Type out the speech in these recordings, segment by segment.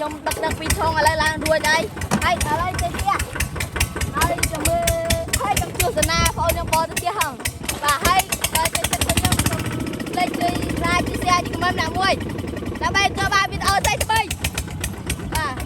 nhom đặc pin thongอะไรล่ะรวยใจไอ้อะไรเจี๊ยอะไรจะมือให้กับจูสนาพอยังพอจะเจี๊ยหังvà hay cho chân chân chân lên chơi ra chơi xe chỉ có mâm nào muối đã bay cơ ba biết ơi tay bay à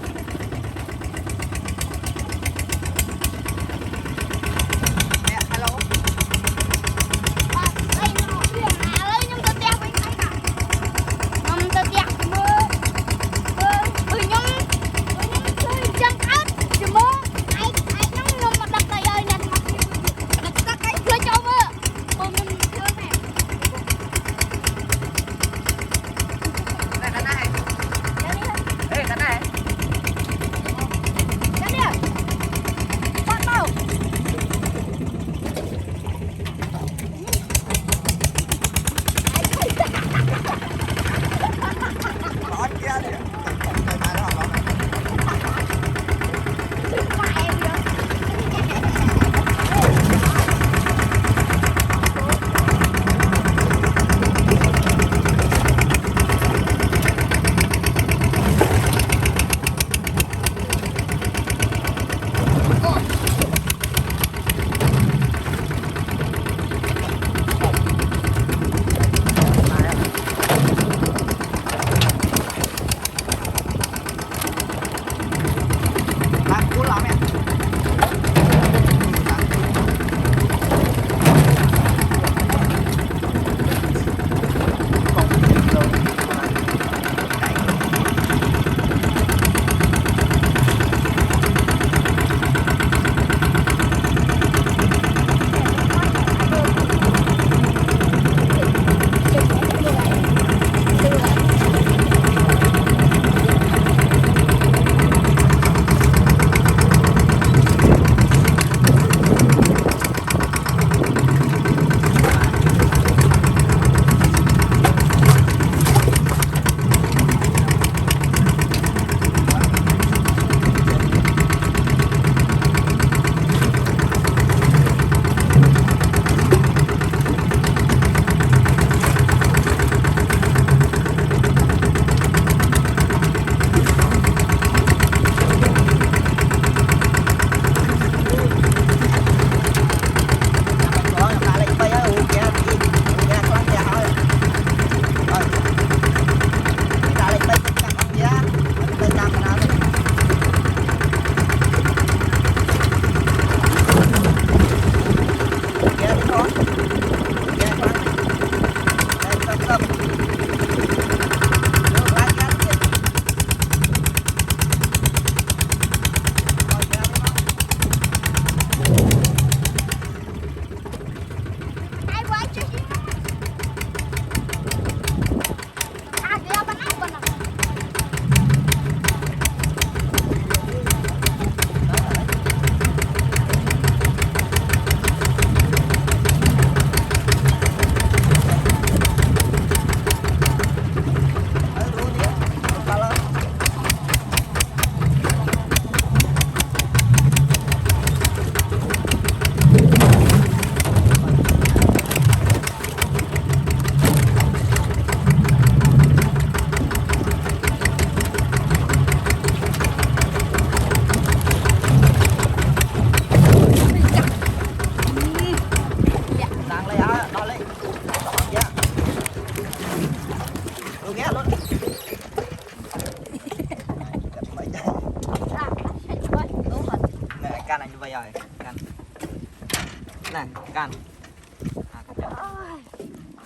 này can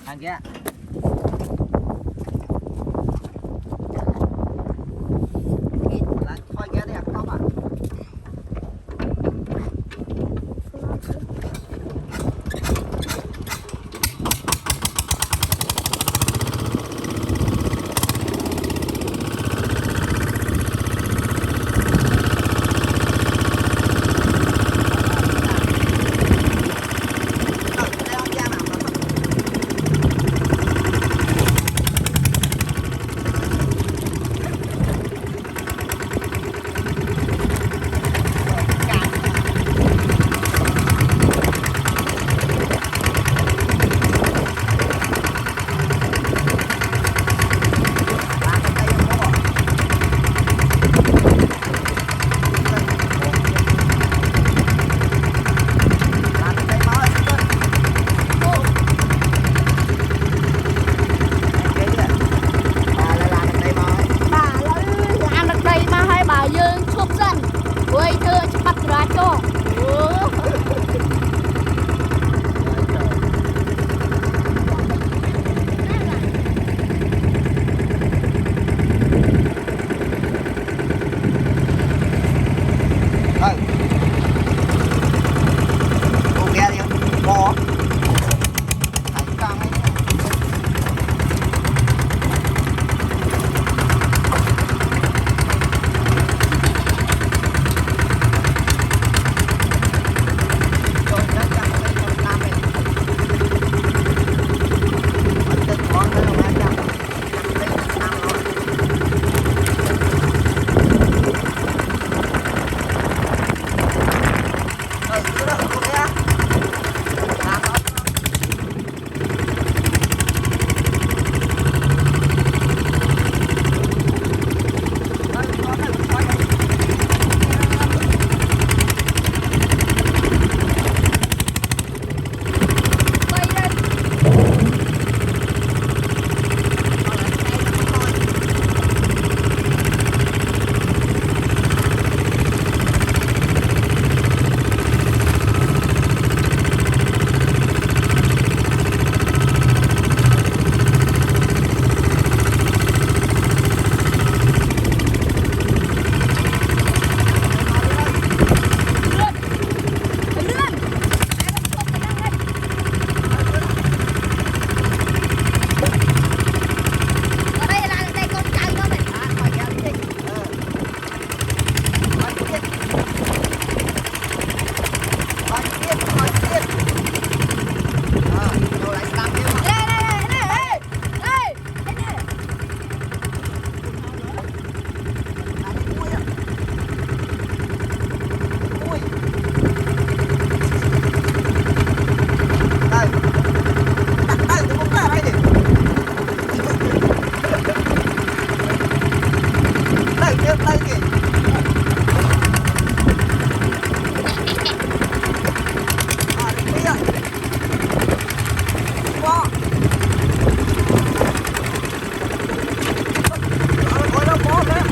can kia thôi kia đi không bạn tới kìa. Đi rồi. Wow. Ôi đâu có đấy.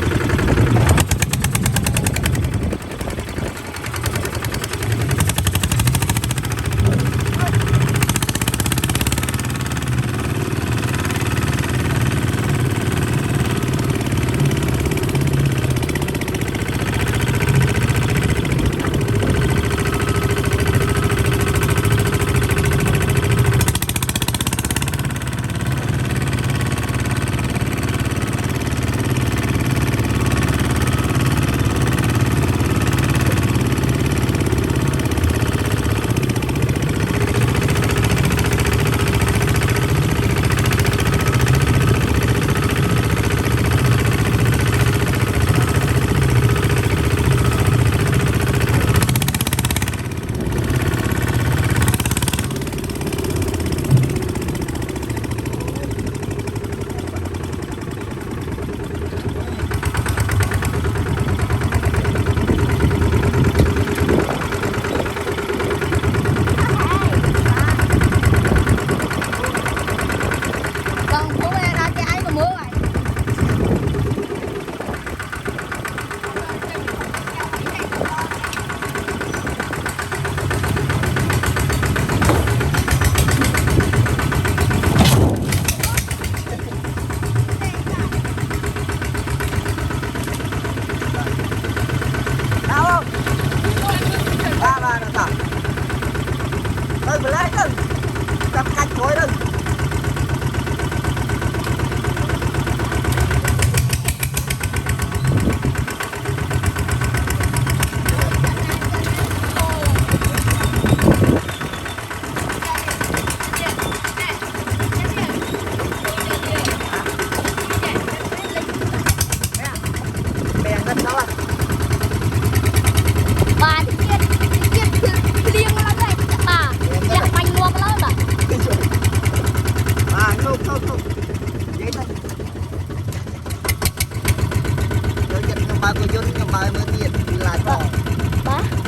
Ba